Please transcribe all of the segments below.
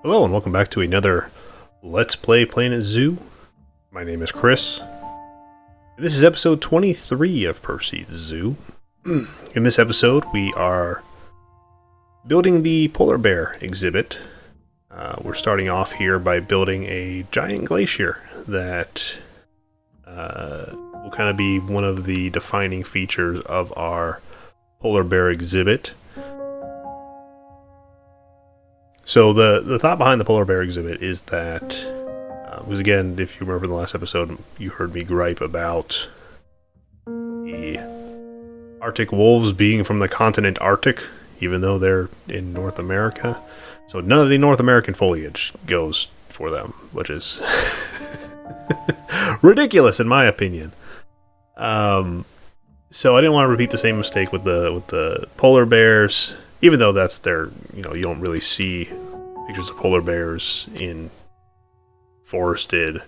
Hello and welcome back to another Let's Play Planet Zoo. My name is Chris. This is episode 23 of Perseid Zoo. In this episode we are building the polar bear exhibit. We're starting off here by building a giant glacier that will kind of be one of the defining features of our polar bear exhibit. So the thought behind the polar bear exhibit is that, because again, if you remember in the last episode, you heard me gripe about the Arctic wolves being from the continent Arctic, even though they're in North America. So none of the North American foliage goes for them, which is ridiculous in my opinion. So I didn't want to repeat the same mistake with the polar bears. Even though that's their, you don't really see pictures of polar bears in forested,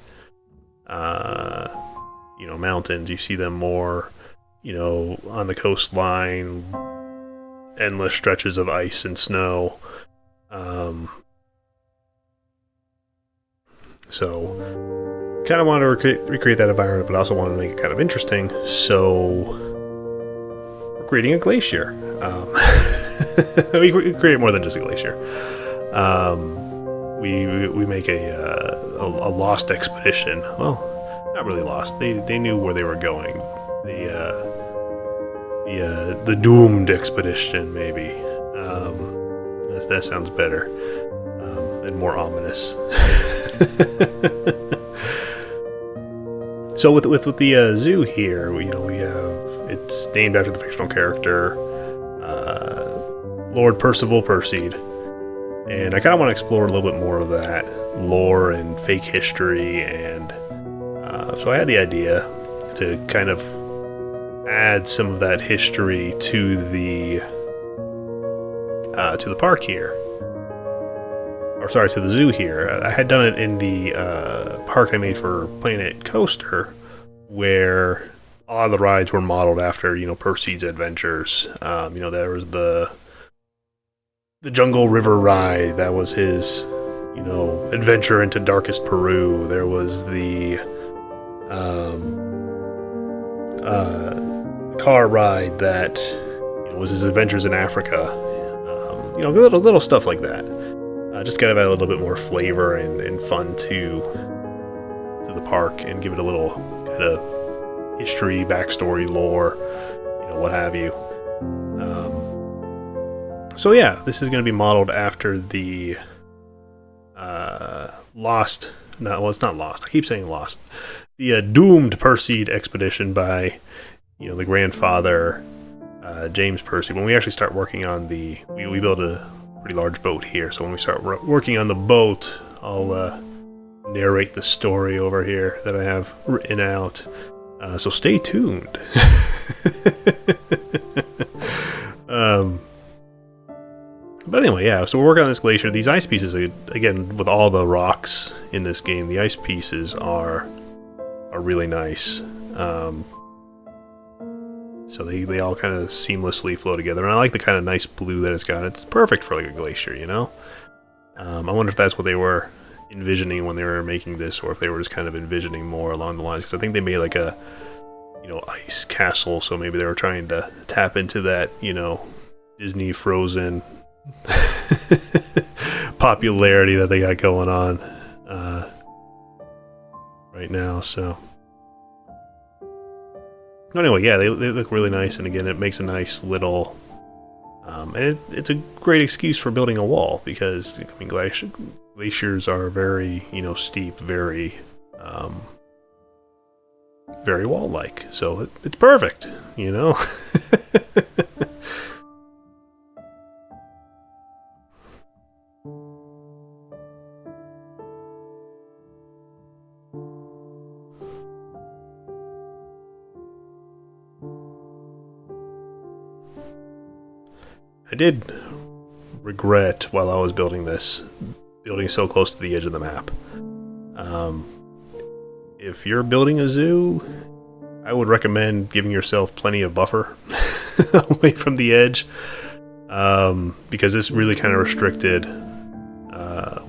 mountains. You see them more, on the coastline, endless stretches of ice and snow. So, kind of wanted to recreate that environment, but also wanted to make it kind of interesting. So, we're creating a glacier. We create more than just a glacier. We make a lost expedition. Well, not really lost. They knew where they were going. The doomed expedition, maybe. That sounds better and more ominous. So with the zoo here, we have it's named after the fictional character. Lord Percival Perseid, and I kind of want to explore a little bit more of that lore and fake history, and so I had the idea to kind of add some of that history to the park here, or sorry, to the zoo here. I had done it in the park I made for Planet Coaster, where a lot of the rides were modeled after Perseid's adventures. There was the Jungle River ride. That was his, adventure into darkest Peru. There was the car ride that was his adventures in Africa. Little stuff like that. Just kind of add a little bit more flavor and fun to the park, and give it a little kind of history, backstory, lore, what have you. So yeah, this is going to be modeled after the Lost. No, well, it's not Lost. I keep saying Lost. The doomed Perseid expedition by, the grandfather, James Perseid. When we actually start working on we build a pretty large boat here. So when we start working on the boat, I'll narrate the story over here that I have written out. So stay tuned. But anyway, yeah, so we're working on this glacier. These ice pieces, again, with all the rocks in this game, the ice pieces are really nice. So they all kind of seamlessly flow together. And I like the kind of nice blue that it's got. It's perfect for like a glacier, I wonder if that's what they were envisioning when they were making this, or if they were just kind of envisioning more along the lines. Because I think they made like a, ice castle. So maybe they were trying to tap into that, Disney Frozen popularity that they got going on right now. So anyway, yeah, they look really nice, and again, it makes a nice little and it's a great excuse for building a wall, because glaciers are very steep, very very wall-like, so it's perfect. I did regret, while I was building this, building so close to the edge of the map. If you're building a zoo, I would recommend giving yourself plenty of buffer away from the edge, because this really kind of restricted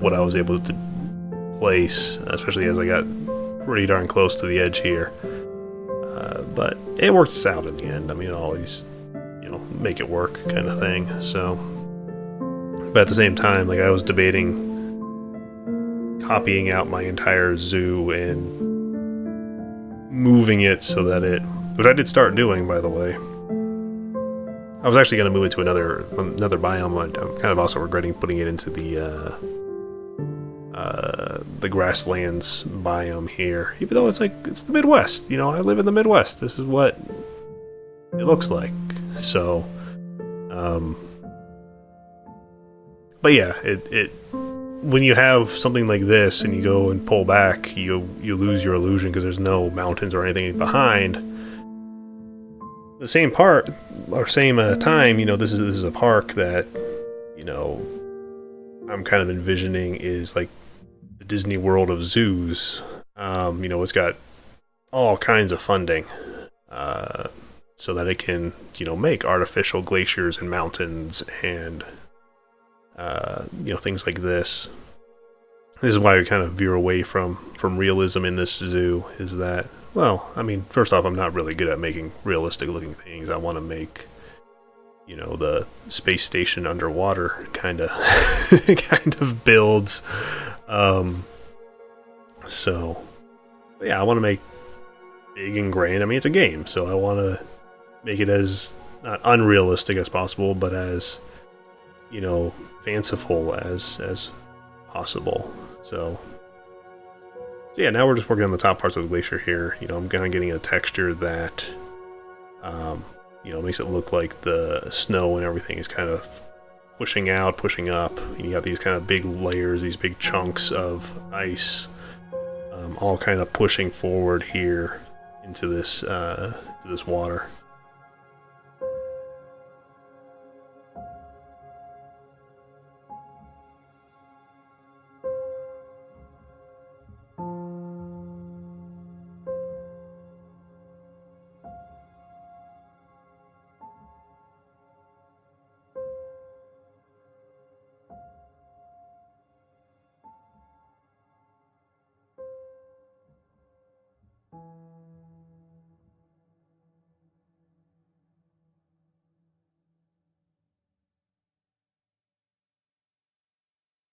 what I was able to place, especially as I got pretty darn close to the edge here. But it works out in the end. I mean, always, make it work kind of thing. So, but at the same time, like, I was debating copying out my entire zoo and moving it so that which I did start doing, by the way. I was actually going to move it to another biome. I'm kind of also regretting putting it into the grasslands biome here, even though it's the Midwest. I live in the Midwest. This is what it looks like. So, but yeah, it when you have something like this and you go and pull back, you lose your illusion because there's no mountains or anything behind. The same part or same time, this is a park that, I'm kind of envisioning is like the Disney World of zoos. It's got all kinds of funding, so that it can, make artificial glaciers and mountains and, things like this. This is why we kind of veer away from realism in this zoo, is that, well, I mean, first off, I'm not really good at making realistic looking things. I want to make, the space station underwater kind of builds. So, yeah, I want to make big and grand. I mean, it's a game, so I want to make it as not unrealistic as possible, but as, fanciful as possible. So yeah, now we're just working on the top parts of the glacier here. I'm kind of getting a texture that, makes it look like the snow and everything is kind of pushing out, pushing up. And you got these kind of big layers, these big chunks of ice, all kind of pushing forward here into this water.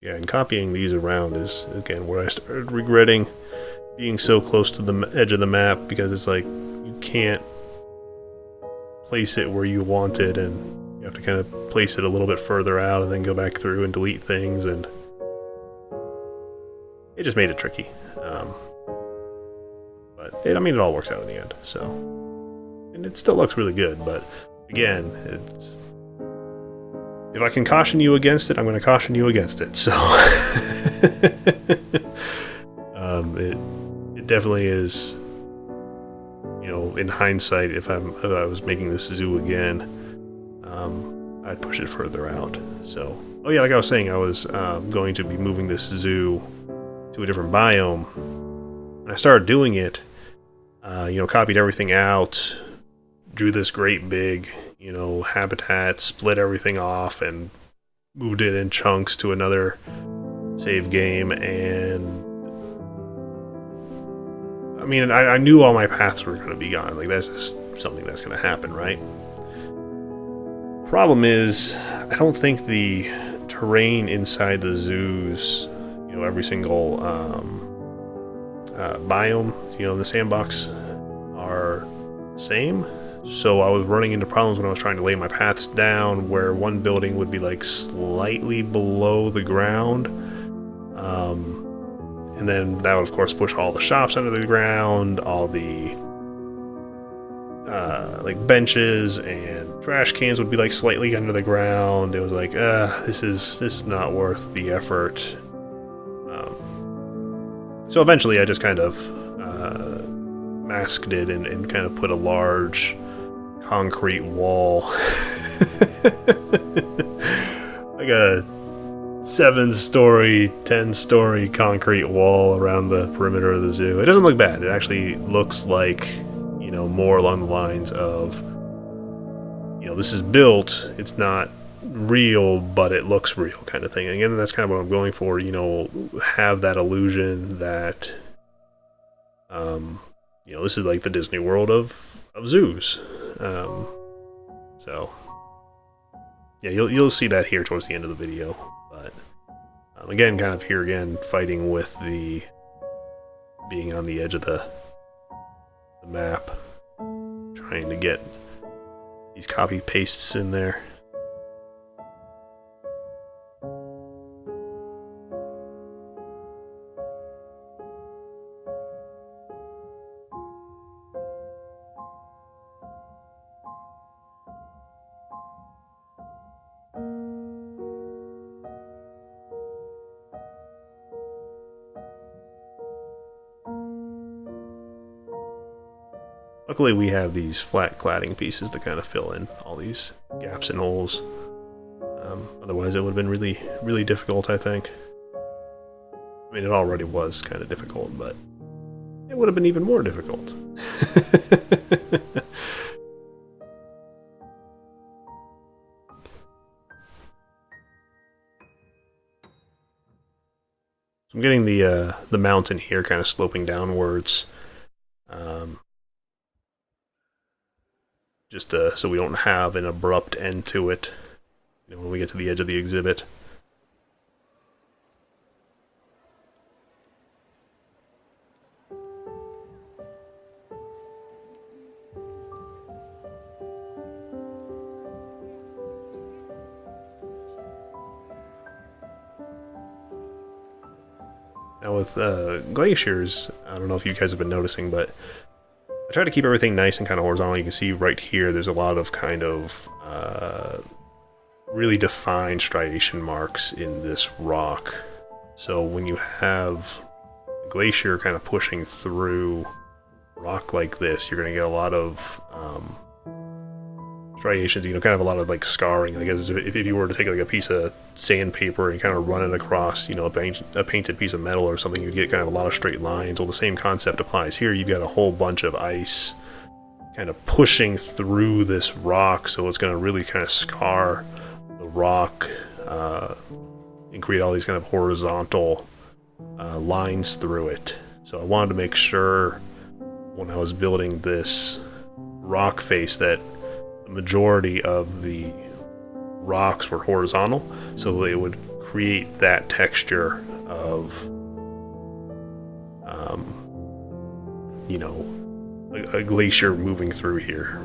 Yeah, and copying these around is, again, where I started regretting being so close to the edge of the map, because it's like, you can't place it where you want it, and you have to kind of place it a little bit further out and then go back through and delete things, and it just made it tricky. But, it all works out in the end, so. And it still looks really good, but, again, it's... If I can caution you against it, I'm going to caution you against it. So, it definitely is. In hindsight, if I was making this zoo again, I'd push it further out. So, oh yeah, like I was saying, I was going to be moving this zoo to a different biome. When I started doing it, copied everything out, drew this great big, habitat, split everything off, and moved it in chunks to another save game. And I knew all my paths were going to be gone. Like, that's just something that's going to happen, right? Problem is, I don't think the terrain inside the zoos, every single biome, in the sandbox are the same. So I was running into problems when I was trying to lay my paths down, where one building would be like slightly below the ground, and then that would of course push all the shops under the ground, all the like benches and trash cans would be like slightly under the ground. It was like, this is not worth the effort. So eventually I just kind of masked it and kind of put a large concrete wall, like a 7-story, 10-story concrete wall around the perimeter of the zoo. It doesn't look bad. It actually looks like, more along the lines of, this is built. It's not real, but it looks real kind of thing. And again, that's kind of what I'm going for, you know, have that illusion that, you know, this is like the Disney World of zoos. So, yeah, you'll see that here towards the end of the video. But, again, kind of here again, fighting with the being on the edge of the map, trying to get these copy pastes in there. Luckily we have these flat cladding pieces to kind of fill in all these gaps and holes. Otherwise it would have been really, really difficult, I think. I mean, it already was kind of difficult, but it would have been even more difficult. So I'm getting the mountain here kind of sloping downwards. Just so we don't have an abrupt end to it, you know, when we get to the edge of the exhibit. Now with glaciers, I don't know if you guys have been noticing, but I try to keep everything nice and kind of horizontal. You can see right here there's a lot of kind of really defined striation marks in this rock. So when you have a glacier kind of pushing through rock like this, you're going to get a lot of striations, you know, kind of a lot of like scarring. I guess if you were to take like a piece of sandpaper and kind of run it across, you know, a painted piece of metal or something, you'd get kind of a lot of straight lines. Well, the same concept applies here. You've got a whole bunch of ice kind of pushing through this rock, so it's going to really kind of scar the rock and create all these kind of horizontal lines through it. So I wanted to make sure when I was building this rock face that the majority of the rocks were horizontal, so it would create that texture of, you know, a glacier moving through here.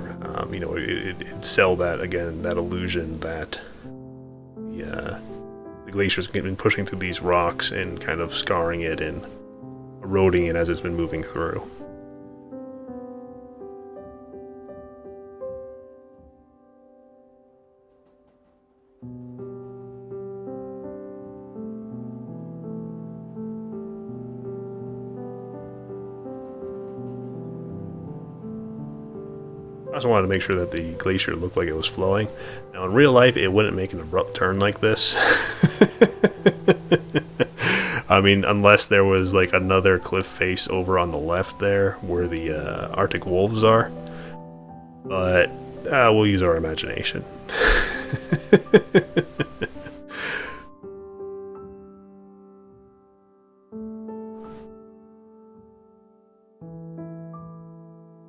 You know, it'd sell that, again, that illusion that the glacier's been pushing through these rocks and kind of scarring it and eroding it as it's been moving through. I also wanted to make sure that the glacier looked like it was flowing. Now in real life, it wouldn't make an abrupt turn like this. I mean, unless there was like another cliff face over on the left there where the Arctic wolves are. But we'll use our imagination.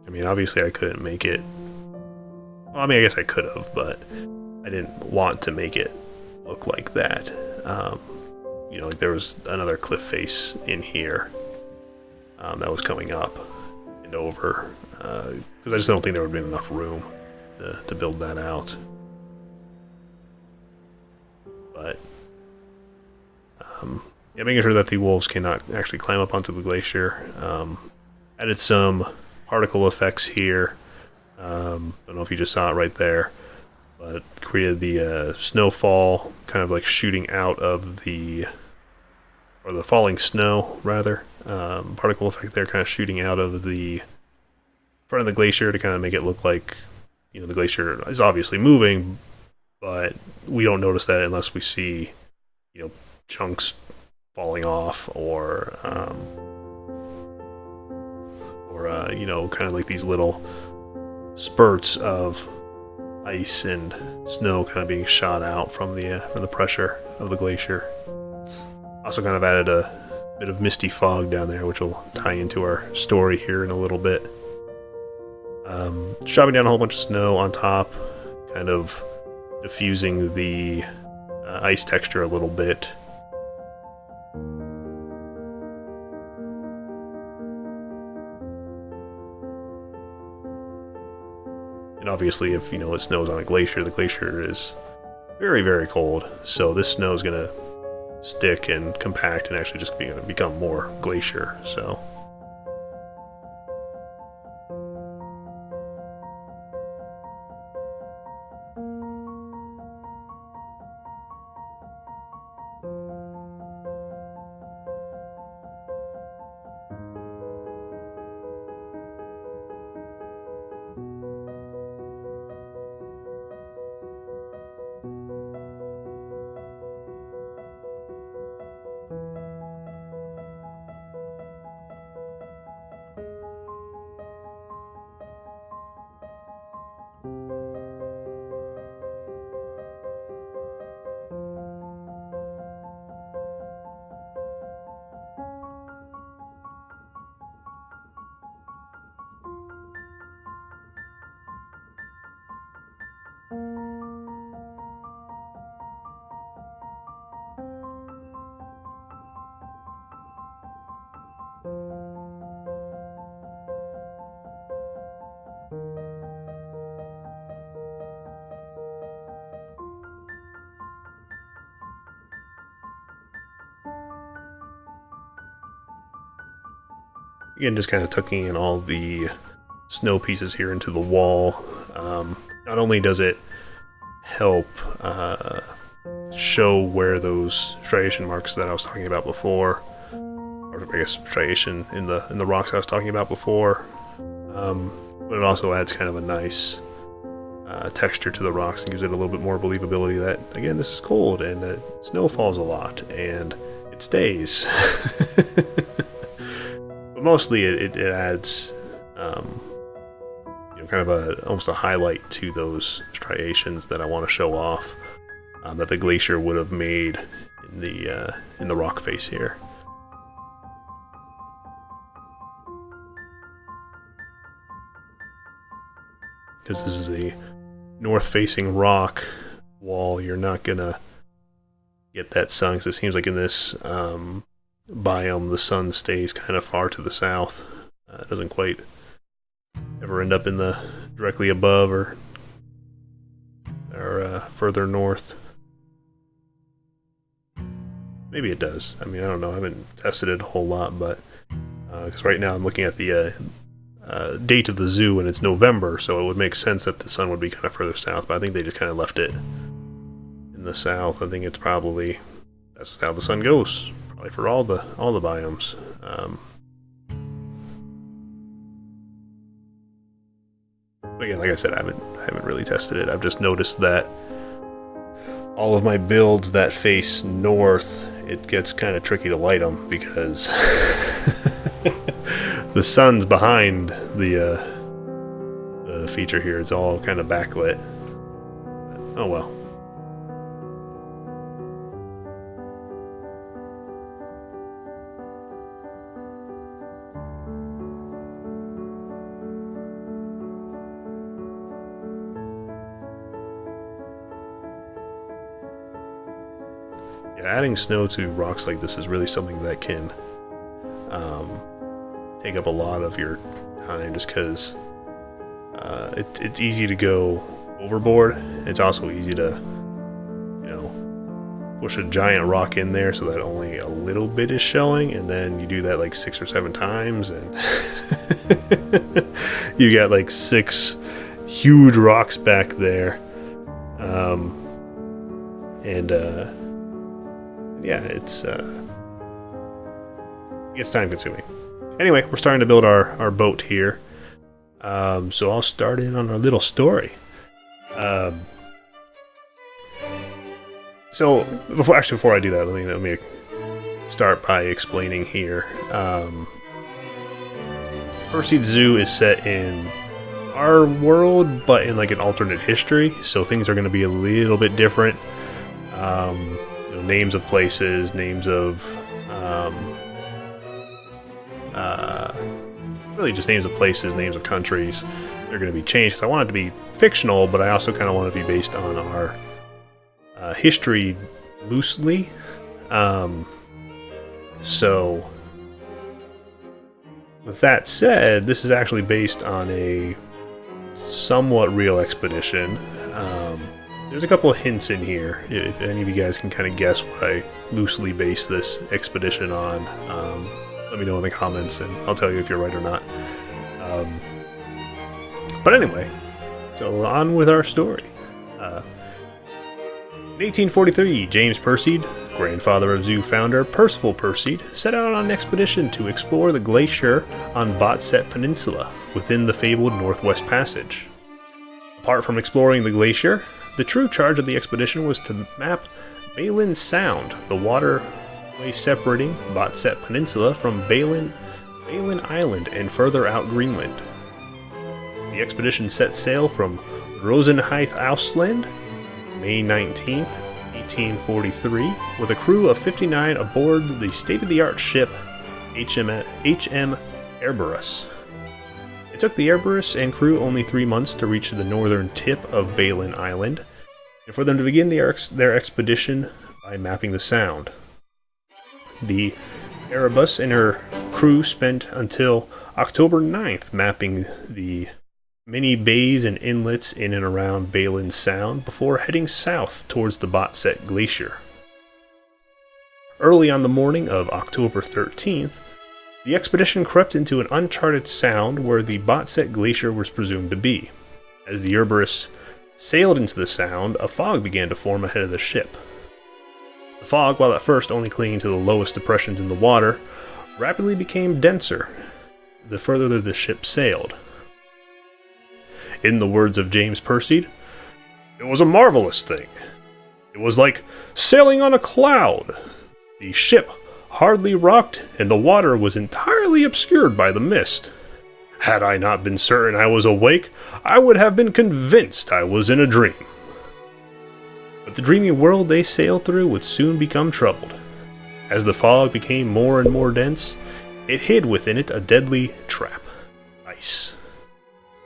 I mean, obviously I couldn't make it. Well, I mean, I guess I could have, but I didn't want to make it look like that. You know, like there was another cliff face in here that was coming up and over, because I just don't think there would have been enough room to build that out. But yeah, making sure that the wolves cannot actually climb up onto the glacier. Added some particle effects here. Don't know if you just saw it right there, but created the snowfall kind of like shooting out of the, or the falling snow rather, particle effect there kind of shooting out of the front of the glacier to kind of make it look like, you know, the glacier is obviously moving, but we don't notice that unless we see, you know, chunks falling off or you know, kind of like these little spurts of ice and snow kind of being shot out from the pressure of the glacier. Also kind of added a bit of misty fog down there, which will tie into our story here in a little bit. Dropping down a whole bunch of snow on top, kind of diffusing the ice texture a little bit. And obviously, if it snows on a glacier, the glacier is very, very cold. So this snow is going to stick and compact and actually just become more glacier. So again, just kind of tucking in all the snow pieces here into the wall. Not only does it help show where those striation marks that I was talking about before, or I guess striation in the rocks I was talking about before, but it also adds kind of a nice texture to the rocks and gives it a little bit more believability that, again, this is cold and that snow falls a lot and it stays. But mostly it adds kind of almost a highlight to those striations that I want to show off, that the glacier would have made in the rock face here. Because this is a north-facing rock wall, you're not gonna get that sun, because it seems like in this biome the sun stays kind of far to the south. It doesn't quite ever end up in the directly above or further north. Maybe it does. I mean, I don't know. I haven't tested it a whole lot, but because right now I'm looking at the date of the zoo and it's November, so it would make sense that the sun would be kind of further south, but I think they just kind of left it in the south. I think it's probably that's just how the sun goes, probably for all the biomes. But again, like I said, I haven't really tested it. I've just noticed that all of my builds that face north, it gets kind of tricky to light them because the sun's behind the feature here. It's all kind of backlit. Oh well. Adding snow to rocks like this is really something that can take up a lot of your time, just because it's easy to go overboard. It's also easy to push a giant rock in there so that only a little bit is showing, and then you do that like 6 or 7 times and you got like 6 huge rocks back there. Yeah, it's time consuming. Anyway, we're starting to build our boat here. So I'll start in on our little story. So before I do that, let me start by explaining here. Perseid Zoo is set in our world, but in like an alternate history. So things are going to be a little bit different. Names of places, names of really just names of places, names of countries. They're going to be changed because I want it to be fictional, but I also kind of want it to be based on our history loosely. So with that said, this is actually based on a somewhat real expedition. There's a couple of hints in here. If any of you guys can kind of guess what I loosely base this expedition on, let me know in the comments and I'll tell you if you're right or not. But anyway, so on with our story. In 1843, James Perseid, grandfather of zoo founder Percival Perseid, set out on an expedition to explore the glacier on Botset Peninsula within the fabled Northwest Passage. Apart from exploring the glacier, the true charge of the expedition was to map Balin Sound, the waterway separating Botset Peninsula from Balin Island and further out Greenland. The expedition set sail from Rosenheith-Ausland, May 19th, 1843, with a crew of 59 aboard the state-of-the-art ship HM Erebus. It took the Erebus and crew only 3 months to reach the northern tip of Balin Island, and for them to begin their expedition by mapping the sound. The Erebus and her crew spent until October 9th mapping the many bays and inlets in and around Balin Sound before heading south towards the Botset Glacier. Early on the morning of October 13th, the expedition crept into an uncharted sound where the Botset Glacier was presumed to be. As the Erebus sailed into the sound, a fog began to form ahead of the ship. The fog, while at first only clinging to the lowest depressions in the water, rapidly became denser the further the ship sailed. In the words of James Perseid, "It was a marvelous thing. It was like sailing on a cloud. The ship hardly rocked, and the water was entirely obscured by the mist. Had I not been certain I was awake, I would have been convinced I was in a dream." But the dreamy world they sailed through would soon become troubled. As the fog became more and more dense, it hid within it a deadly trap: ice.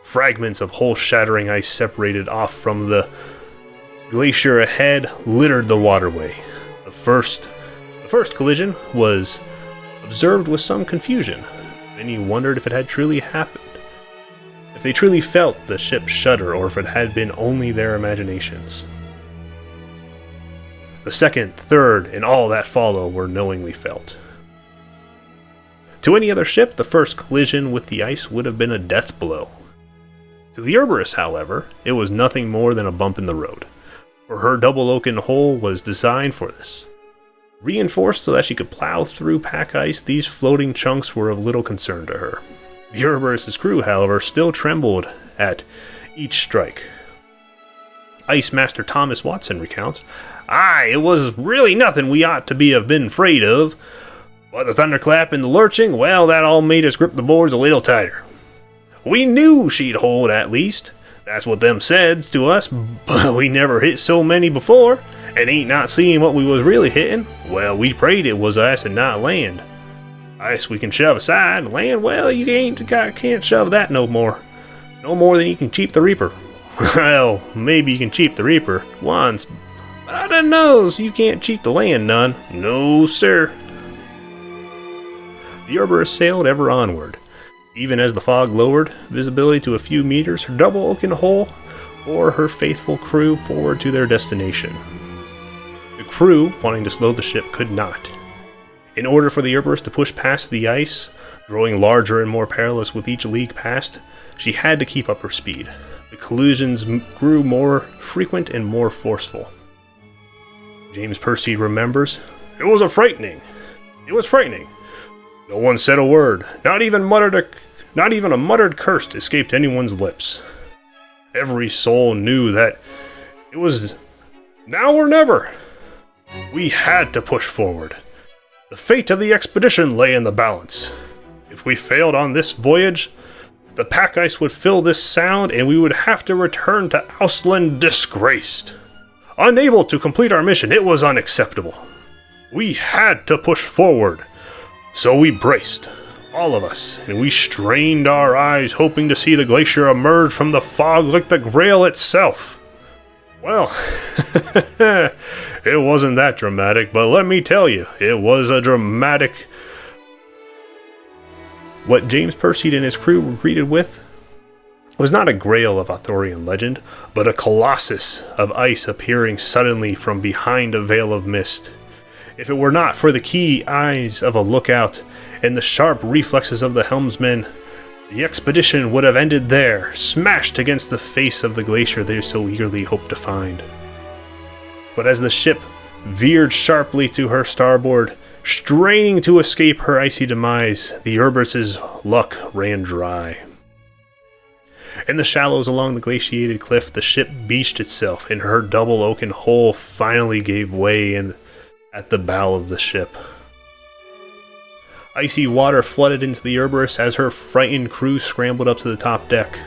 Fragments of hull-shattering ice separated off from the glacier ahead littered the waterway. The first collision was observed with some confusion. Many wondered if it had truly happened, if they truly felt the ship shudder, or if it had been only their imaginations. The second, third, and all that follow were knowingly felt. To any other ship, the first collision with the ice would have been a death blow. To the Erebus, however, it was nothing more than a bump in the road, for her double oaken hull was designed for this. Reinforced so that she could plow through pack ice, these floating chunks were of little concern to her. The Erebus's crew, however, still trembled at each strike. Ice Master Thomas Watson recounts, "Aye, it was really nothing we ought to have been afraid of, but the thunderclap and the lurching, well, that all made us grip the boards a little tighter. We knew she'd hold at least. That's what them says to us, but we never hit so many before, and ain't not seeing what we was really hitting. Well, we prayed it was ice and not land. Ice we can shove aside, land, well, you can't shove that no more. No more than you can cheap the Reaper. Well, maybe you can cheap the Reaper once, but I don't know, so you can't cheat the land none. No, sir." The Erebus sailed ever onward. Even as the fog lowered visibility to a few meters, her double oaken hull bore her faithful crew forward to their destination. The crew, wanting to slow the ship, could not. In order for the Erebus to push past the ice, growing larger and more perilous with each league passed, she had to keep up her speed. The collisions grew more frequent and more forceful. James Perseid remembers, "It was frightening. No one said a word, not even a muttered curse escaped anyone's lips. Every soul knew that it was now or never. We had to push forward. The fate of the expedition lay in the balance. If we failed on this voyage, The pack ice would fill this sound, and we would have to return to Ausland disgraced. Unable to complete our mission, it was unacceptable. We had to push forward. So we braced, all of us, and we strained our eyes, hoping to see the glacier emerge from the fog like the Grail itself. Well, it wasn't that dramatic, but let me tell you, it was a dramatic... What James Perseid and his crew were greeted with was not a Grail of Arthurian legend, but a colossus of ice appearing suddenly from behind a veil of mist. If it were not for the keen eyes of a lookout and the sharp reflexes of the helmsman, the expedition would have ended there, smashed against the face of the glacier they so eagerly hoped to find. But as the ship veered sharply to her starboard, straining to escape her icy demise, the Erebus's luck ran dry. In the shallows along the glaciated cliff, the ship beached itself, and her double oaken hull finally gave way at the bow of the ship. Icy water flooded into the Erebus as her frightened crew scrambled up to the top deck.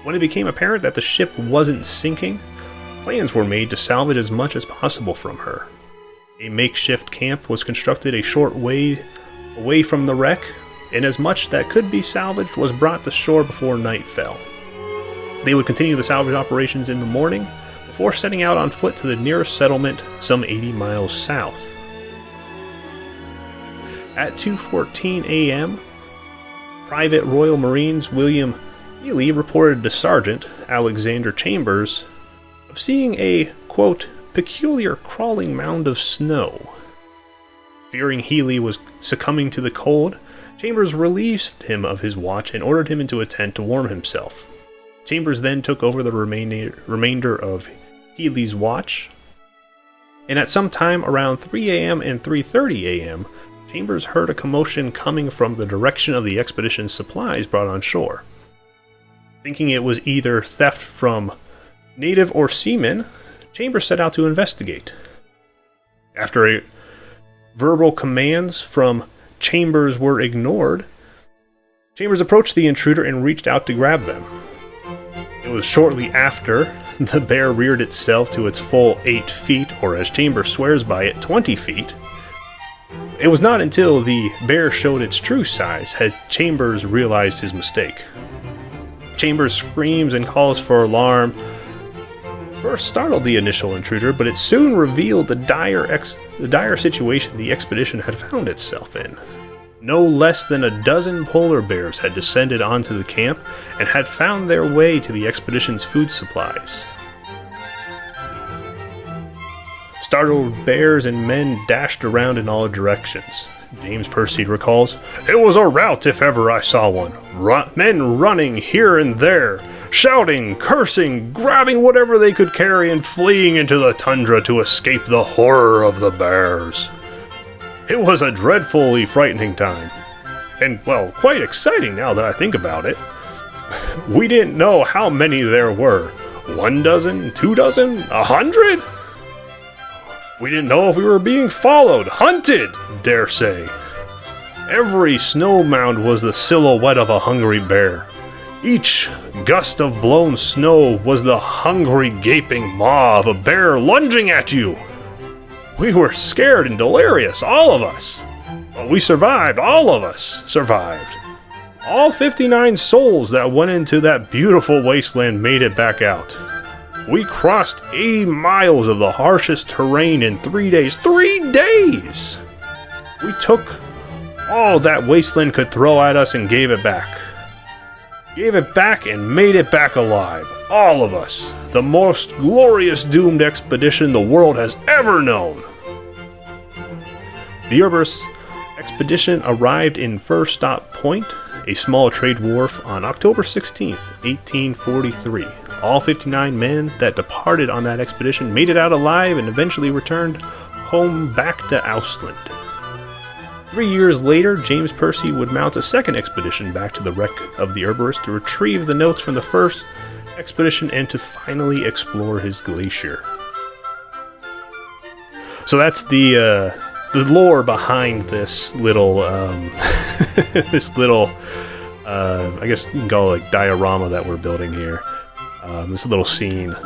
When it became apparent that the ship wasn't sinking, plans were made to salvage as much as possible from her. A makeshift camp was constructed a short way away from the wreck, and as much that could be salvaged was brought to shore before night fell. They would continue the salvage operations in the morning, before setting out on foot to the nearest settlement some 80 miles south. At 2:14 a.m., Private Royal Marines William Healy reported to Sergeant Alexander Chambers of seeing a, quote, peculiar crawling mound of snow. Fearing Healy was succumbing to the cold, Chambers relieved him of his watch and ordered him into a tent to warm himself. Chambers then took over the remainder of Healy's watch, and at some time around 3 a.m. and 3:30 a.m., Chambers heard a commotion coming from the direction of the expedition's supplies brought on shore. Thinking it was either theft from native or seamen, Chambers set out to investigate. After verbal commands from Chambers were ignored, Chambers approached the intruder and reached out to grab them. It was shortly after the bear reared itself to its full 8 feet, or as Chambers swears by it, 20 feet. It was not until the bear showed its true size had Chambers realized his mistake. Chambers' screams and calls for alarm first startled the initial intruder, but it soon revealed the dire situation the expedition had found itself in. No less than a dozen polar bears had descended onto the camp and had found their way to the expedition's food supplies. Startled bears and men dashed around in all directions. James Perseid recalls, "It was a rout if ever I saw one. Men running here and there, shouting, cursing, grabbing whatever they could carry and fleeing into the tundra to escape the horror of the bears. It was a dreadfully frightening time. And, well, quite exciting now that I think about it. We didn't know how many there were. 1 dozen, 2 dozen, 100? We didn't know if we were being followed, hunted, dare say. Every snow mound was the silhouette of a hungry bear. Each gust of blown snow was the hungry, gaping maw of a bear lunging at you. We were scared and delirious, all of us. But we survived, all of us survived. All 59 souls that went into that beautiful wasteland made it back out. We crossed 80 miles of the harshest terrain in 3 days. 3 days! We took all that wasteland could throw at us and gave it back. Gave it back and made it back alive. All of us. The most glorious doomed expedition the world has ever known. The Erebus Expedition arrived in First Stop Point, a small trade wharf, on October 16th, 1843. All 59 men that departed on that expedition made it out alive and eventually returned home back to Ausland. 3 years later, James Perseid would mount a second expedition back to the wreck of the Erebus to retrieve the notes from the first expedition and to finally explore his glacier. So that's the lore behind this little I guess you can call it like diorama that we're building here. This little scene.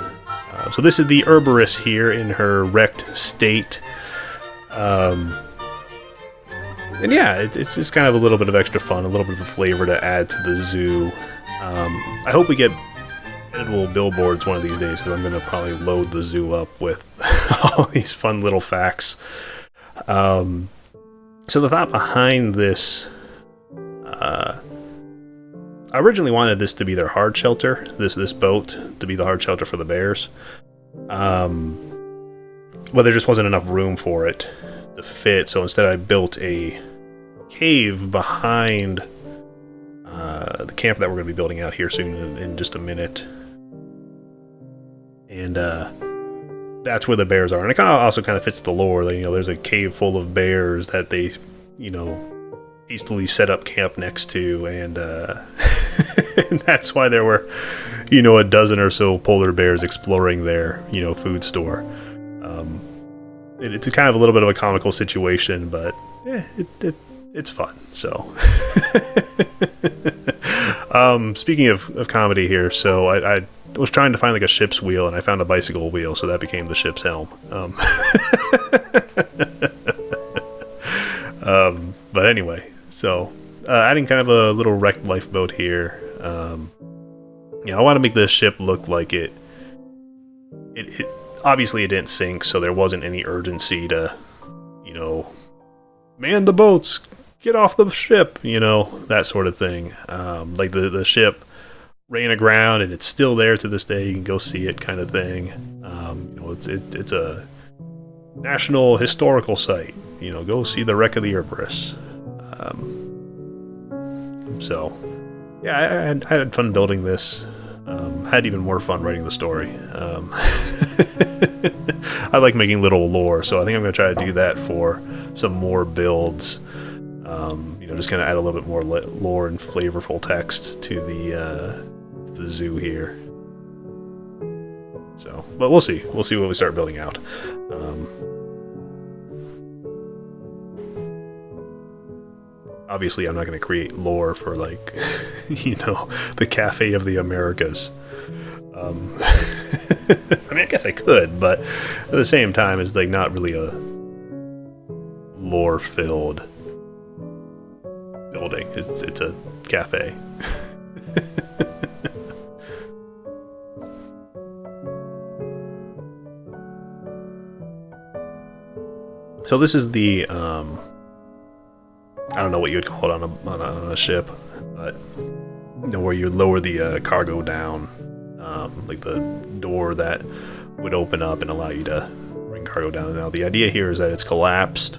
So this is the Erebus here in her wrecked state. And yeah, it's just kind of a little bit of extra fun, a little bit of a flavor to add to the zoo. I hope we get editable billboards one of these days, because I'm going to probably load the zoo up with all these fun little facts. So the thought behind this, I originally wanted this to be their hard shelter, this boat to be the hard shelter for the bears. But there just wasn't enough room for it to fit, so instead I built a cave behind the camp that we're going to be building out here soon in just a minute. And that's where the bears are. And it also kind of fits the lore that, there's a cave full of bears that they, hastily set up camp next to, and and that's why there were, a dozen or so polar bears exploring their, food store. It's kind of a little bit of a comical situation, but it's fun. So, speaking of comedy here, so I was trying to find like a ship's wheel, and I found a bicycle wheel, so that became the ship's helm. But anyway, so adding kind of a little wrecked lifeboat here. I want to make this ship look like it obviously it didn't sink, so there wasn't any urgency to, man the boats, get off the ship, that sort of thing. Like the ship ran aground and it's still there to this day. You can go see it, kind of thing. It's a national historical site. Go see the wreck of the Erebus. So yeah, I had fun building this. Had even more fun writing the story. I like making little lore, so I think I'm going to try to do that for some more builds. Just kind of add a little bit more lore and flavorful text to the zoo here. So, but we'll see. We'll see what we start building out. Obviously, I'm not going to create lore for, like, the Cafe of the Americas. I mean, I guess I could, but at the same time, it's like not really a lore-filled building. It's a cafe. So this is the I don't know what you would call it on a ship, but where you lower the cargo down, like the door that would open up and allow you to bring cargo down. Now the idea here is that it's collapsed,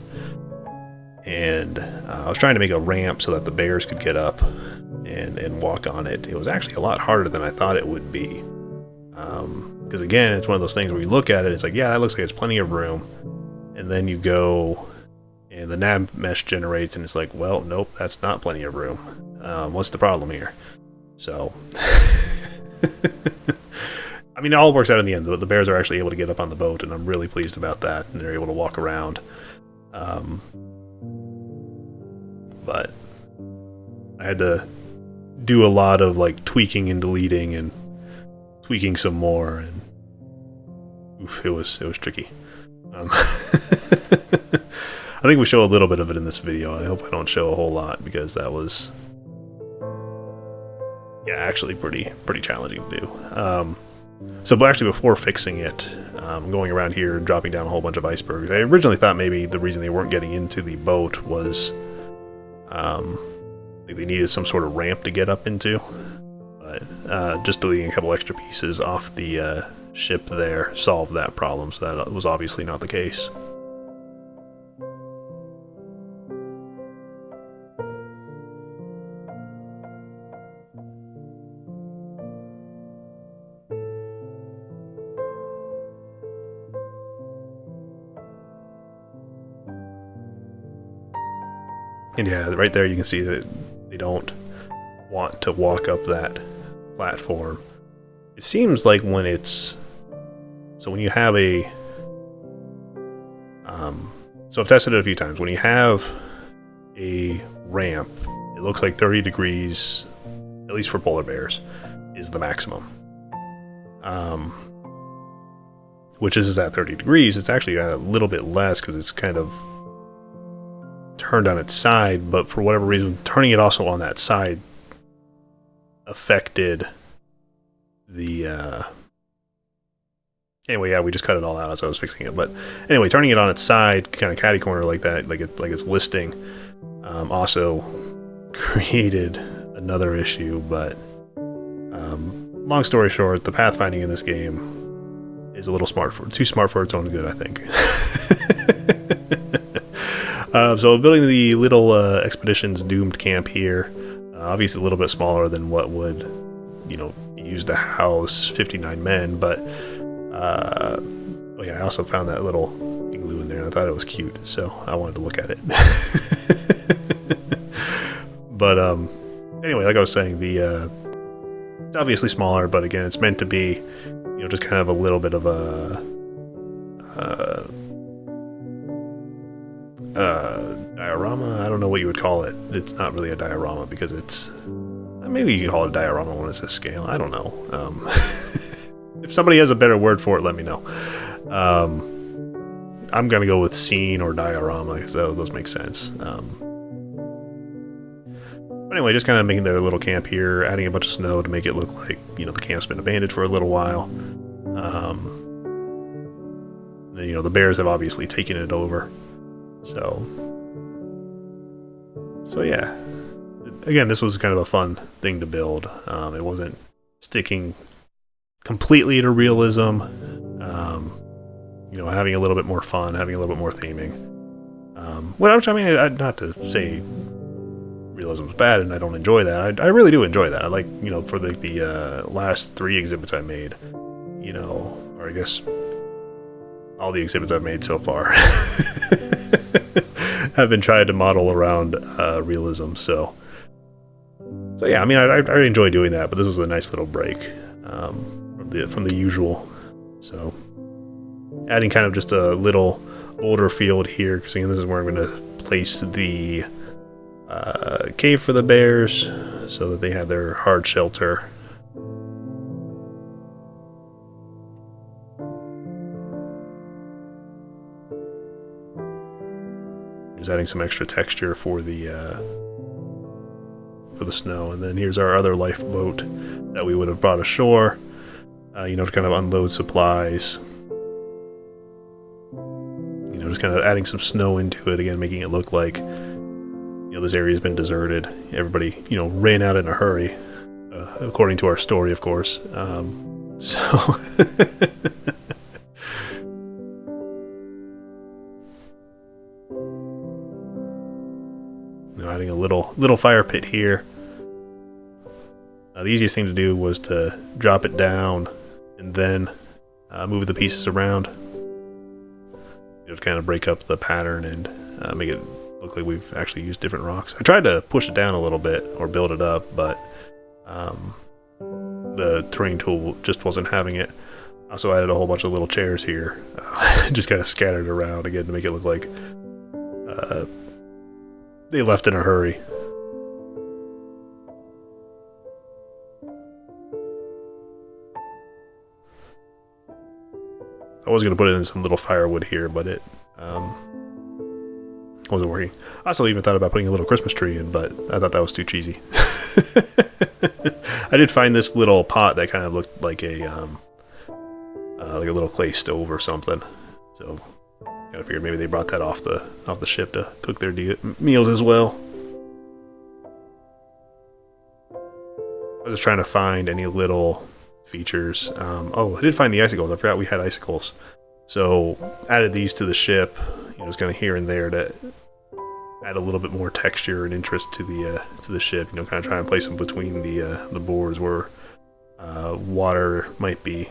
and I was trying to make a ramp so that the bears could get up and walk on it. It was actually a lot harder than I thought it would be, because again, it's one of those things where you look at it, it's like, yeah, that looks like it's plenty of room, and then you go and the nav mesh generates, and it's like, well, nope, that's not plenty of room. What's the problem here? So, I mean, it all works out in the end. The bears are actually able to get up on the boat, and I'm really pleased about that, and they're able to walk around. But I had to do a lot of, like, tweaking and deleting and tweaking some more, and oof, it was tricky. I think we show a little bit of it in this video. I hope I don't show a whole lot, because that was, yeah, actually pretty challenging to do. So actually, before fixing it, going around here and dropping down a whole bunch of icebergs, I originally thought maybe the reason they weren't getting into the boat was like they needed some sort of ramp to get up into. But just deleting a couple extra pieces off the ship there solved that problem, so that was obviously not the case. And yeah, right there you can see that they don't want to walk up that platform. It seems like when it's... So when you have a... so I've tested it a few times. When you have a ramp, it looks like 30 degrees at least for polar bears, is the maximum. Which is at 30 degrees. It's actually got a little bit less because it's kind of turned on its side, but for whatever reason, turning it also on that side affected the anyway, yeah, we just cut it all out as I was fixing it. But anyway, turning it on its side, kind of catty corner like that, like it's listing, also created another issue. But long story short, the pathfinding in this game is a little too smart for its own good, I think. So building the little Expedition's doomed camp here, obviously a little bit smaller than what would, be used to house 59 men, but oh yeah, I also found that little igloo in there and I thought it was cute, so I wanted to look at it. But anyway, like I was saying, it's obviously smaller, but again, it's meant to be, just kind of a little bit of a diorama. I don't know what you would call it. It's not really a diorama because it's, maybe you can call it a diorama when it's a scale. I don't know. If somebody has a better word for it, let me know. I'm gonna go with scene or diorama because those make sense. But anyway, just kind of making their little camp here, adding a bunch of snow to make it look like the camp's been abandoned for a little while. The bears have obviously taken it over. So yeah. Again, this was kind of a fun thing to build. It wasn't sticking completely to realism. Having a little bit more fun, having a little bit more theming. Which I mean, not to say realism is bad and I don't enjoy that. I really do enjoy that. I like, for the last 3 exhibits I made, or I guess all the exhibits I've made so far have been trying to model around realism. So yeah, I mean, I enjoy doing that, but this was a nice little break from the usual. So adding kind of just a little boulder field here, because again, this is where I'm going to place the cave for the bears so that they have their hard shelter. Just adding some extra texture for the snow, and then here's our other lifeboat that we would have brought ashore, to kind of unload supplies. Just kind of adding some snow into it again, making it look like this area's been deserted. Everybody ran out in a hurry, according to our story, of course. So adding a little fire pit here. The easiest thing to do was to drop it down and then move the pieces around. To kind of break up the pattern and make it look like we've actually used different rocks. I tried to push it down a little bit or build it up, but the terrain tool just wasn't having it. I also added a whole bunch of little chairs here, just kind of scattered around again to make it look like they left in a hurry. I was going to put it in some little firewood here, but it wasn't working. I also even thought about putting a little Christmas tree in, but I thought that was too cheesy. I did find this little pot that kind of looked like a little clay stove or something. So kind of figured maybe they brought that off the ship to cook their meals as well. I was just trying to find any little features. I did find the icicles. I forgot we had icicles, so added these to the ship. Just kind of here and there to add a little bit more texture and interest to the ship. Kind of try and place them between the boards where water might be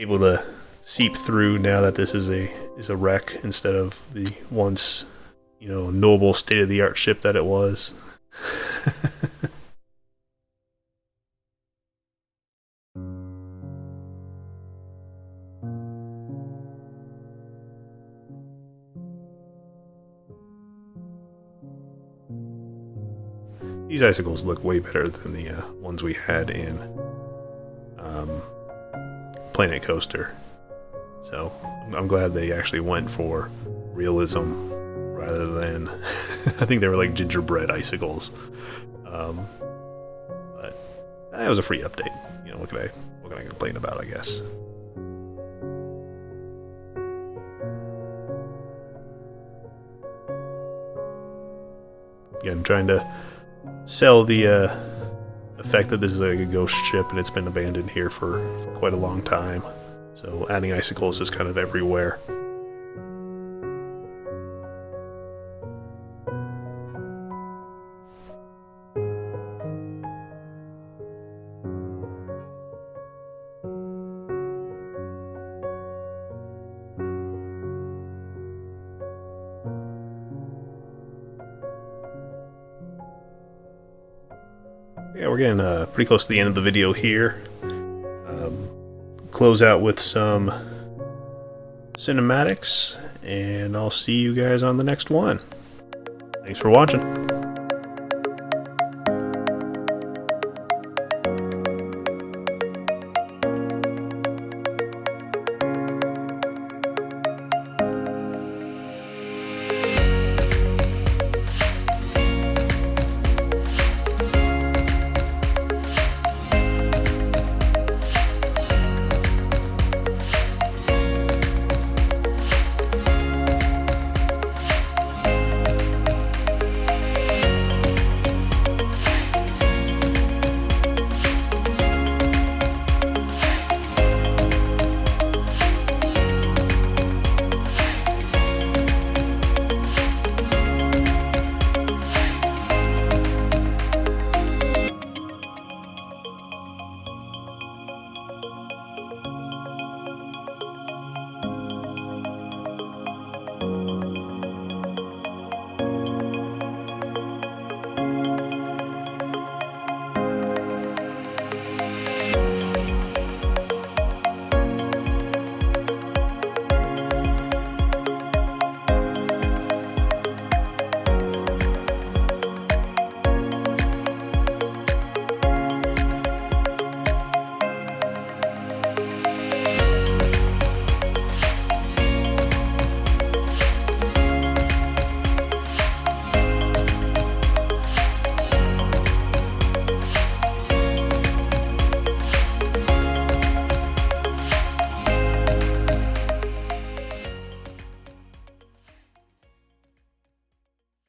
able to seep through. Now that this is a wreck instead of the once noble state-of-the-art ship that it was. These icicles look way better than the ones we had in Planet Coaster. So I'm glad they actually went for realism rather than I think they were like gingerbread icicles. But it was a free update. You know, what can I complain about, I guess. Again, trying to sell the fact that this is like a ghost ship and it's been abandoned here for quite a long time. So adding icicles is kind of everywhere. Yeah, we're getting pretty close to the end of the video here. Close out with some cinematics, and I'll see you guys on the next one. Thanks for watching.